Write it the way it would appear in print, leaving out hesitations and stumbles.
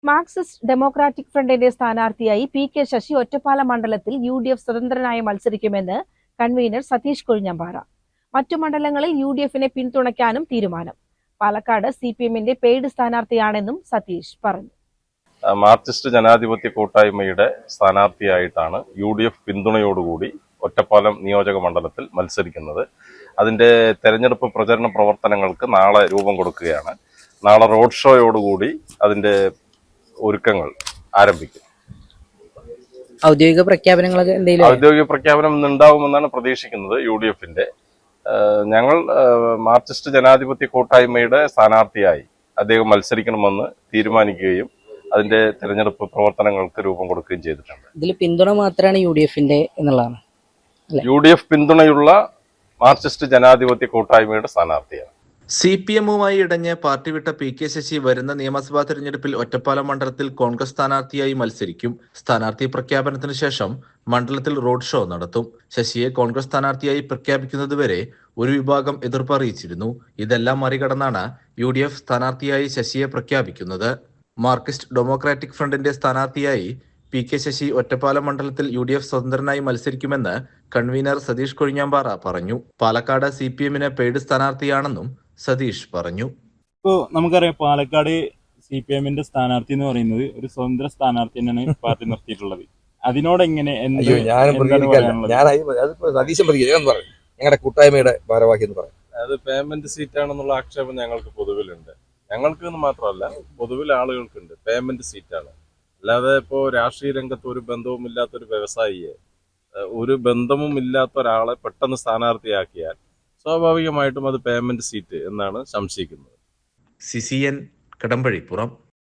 Marxist democratic ഫ്രണ്ടിന്റെ സ്ഥാനാർത്ഥിയായി P K. Sasi Ottapalam മണ്ഡലത്തിൽ UDF സ്വതന്ത്രനായി മത്സരിക്കുമെന്ന് കൺവീനർ സതീഷ് കൊഴിഞ്ഞാമ്പാറ. മറ്റു മണ്ഡലങ്ങളിൽ UDFനെ പിന്തുണയ്ക്കാനും തീരുമാനം. പാലക്കാട് CPMന്റെ പെയ്ഡ് സ്ഥാനാർത്ഥിയാണെന്നും സതീഷ് പറഞ്ഞു. മാർക്സിസ്റ്റ് ജനാധിപത്യ കൂട്ടായ്മയുടെ സ്ഥാനാർത്ഥിയായിട്ടാണ് UDF പിന്തുണയോടുകൂടി ഒറ്റപ്പാലം നിയോജക മണ്ഡലത്തിൽ മത്സരിക്കുന്നത്. അതിന്റെ തെരഞ്ഞെടുപ്പ് പ്രചരണ പ്രവർത്തനങ്ങൾക്ക് നാളെ രൂപം കൊടുക്കുകയാണ്. നാളെ റോഡ് ഷോയോടുകൂടി അതിന്റെ ഒരുക്കങ്ങൾ ആരംഭിക്കും. ഔദ്യോഗിക പ്രഖ്യാപനങ്ങളൊക്കെ ഔദ്യോഗിക പ്രഖ്യാപനം ഉണ്ടാവുമെന്നാണ് പ്രതീക്ഷിക്കുന്നത്. UDFന്റെ ഞങ്ങൾ മാർക്സിസ്റ്റ് ജനാധിപത്യ കൂട്ടായ്മയുടെ സ്ഥാനാർത്ഥിയായി അദ്ദേഹം മത്സരിക്കണമെന്ന് തീരുമാനിക്കുകയും അതിന്റെ തെരഞ്ഞെടുപ്പ് പ്രവർത്തനങ്ങൾക്ക് രൂപം കൊടുക്കുകയും ചെയ്തിട്ടുണ്ട്. ഇതിൽ പിന്തുണ മാത്രമാണ് UDFന്റെ എന്നുള്ളതാണ്. UDF പിന്തുണയുള്ള മാർക്സിസ്റ്റ് ജനാധിപത്യ കൂട്ടായ്മയുടെ സ്ഥാനാർത്ഥിയാണ്. CPMവുമായി ഇടഞ്ഞ് പാർട്ടി വിട്ട പി.കെ. ശശി വരുന്ന നിയമസഭാ തെരഞ്ഞെടുപ്പിൽ ഒറ്റപ്പാലം മണ്ഡലത്തിൽ കോൺഗ്രസ് സ്ഥാനാർത്ഥിയായി മത്സരിക്കും. സ്ഥാനാർത്ഥി പ്രഖ്യാപനത്തിന് ശേഷം മണ്ഡലത്തിൽ റോഡ് ഷോ നടത്തും. ശശിയെ കോൺഗ്രസ് സ്ഥാനാർത്ഥിയായി പ്രഖ്യാപിക്കുന്നതുവരെ ഒരു വിഭാഗം എതിർപ്പ് അറിയിച്ചിരുന്നു. ഇതെല്ലാം മറികടന്നാണ് UDF സ്ഥാനാർത്ഥിയായി ശശിയെ പ്രഖ്യാപിക്കുന്നത്. മാർക്സിസ്റ്റ് ഡെമോക്രാറ്റിക് ഫ്രണ്ടിന്റെ സ്ഥാനാർത്ഥിയായി പി.കെ. ശശി ഒറ്റപ്പാലം മണ്ഡലത്തിൽ UDF സ്വതന്ത്രനായി മത്സരിക്കുമെന്ന് കൺവീനർ സതീഷ് കൊഴിഞ്ഞാമ്പാറ പറഞ്ഞു. പാലക്കാട് CPMന് പെയ്ഡ് സ്ഥാനാർത്ഥിയാണെന്നും സതീഷ് പറഞ്ഞു. ഇപ്പോൾ നമുക്കറിയാം, പാലക്കാട് CPMന്റെ സ്ഥാനാർത്ഥി എന്ന് പറയുന്നത് ഒരു സ്വതന്ത്ര സ്ഥാനാർത്ഥി തന്നെയാണ് പാർട്ടി നിർത്തിയിട്ടുള്ളത്. അതിനോടെങ്ങനെ ഞങ്ങളുടെ കൂട്ടായ്മയുടെ ഭാരവാഹി എന്ന് പറയും. അത് പേയ്മെന്റ് സീറ്റാണെന്നുള്ള ആക്ഷേപം ഞങ്ങൾക്ക് പൊതുവിലുണ്ട്. ഞങ്ങൾക്ക് എന്ന് മാത്രമല്ല, പൊതുവിൽ ആളുകൾക്കുണ്ട്. പേയ്മെന്റ് സീറ്റാണ്. അല്ലാതെ ഇപ്പോൾ രാഷ്ട്രീയ രംഗത്ത് ഒരു ബന്ധവും ഇല്ലാത്തൊരു വ്യവസായിയെ, ഒരു ബന്ധവും ഇല്ലാത്ത ഒരാളെ പെട്ടെന്ന് സ്ഥാനാർത്ഥിയാക്കിയാൽ സ്വാഭാവികമായിട്ടും അത് പേയ്മെന്റ് സീറ്റ് എന്നാണ് സംശയിക്കുന്നത്. CCN കടമ്പഴിപ്പുറം.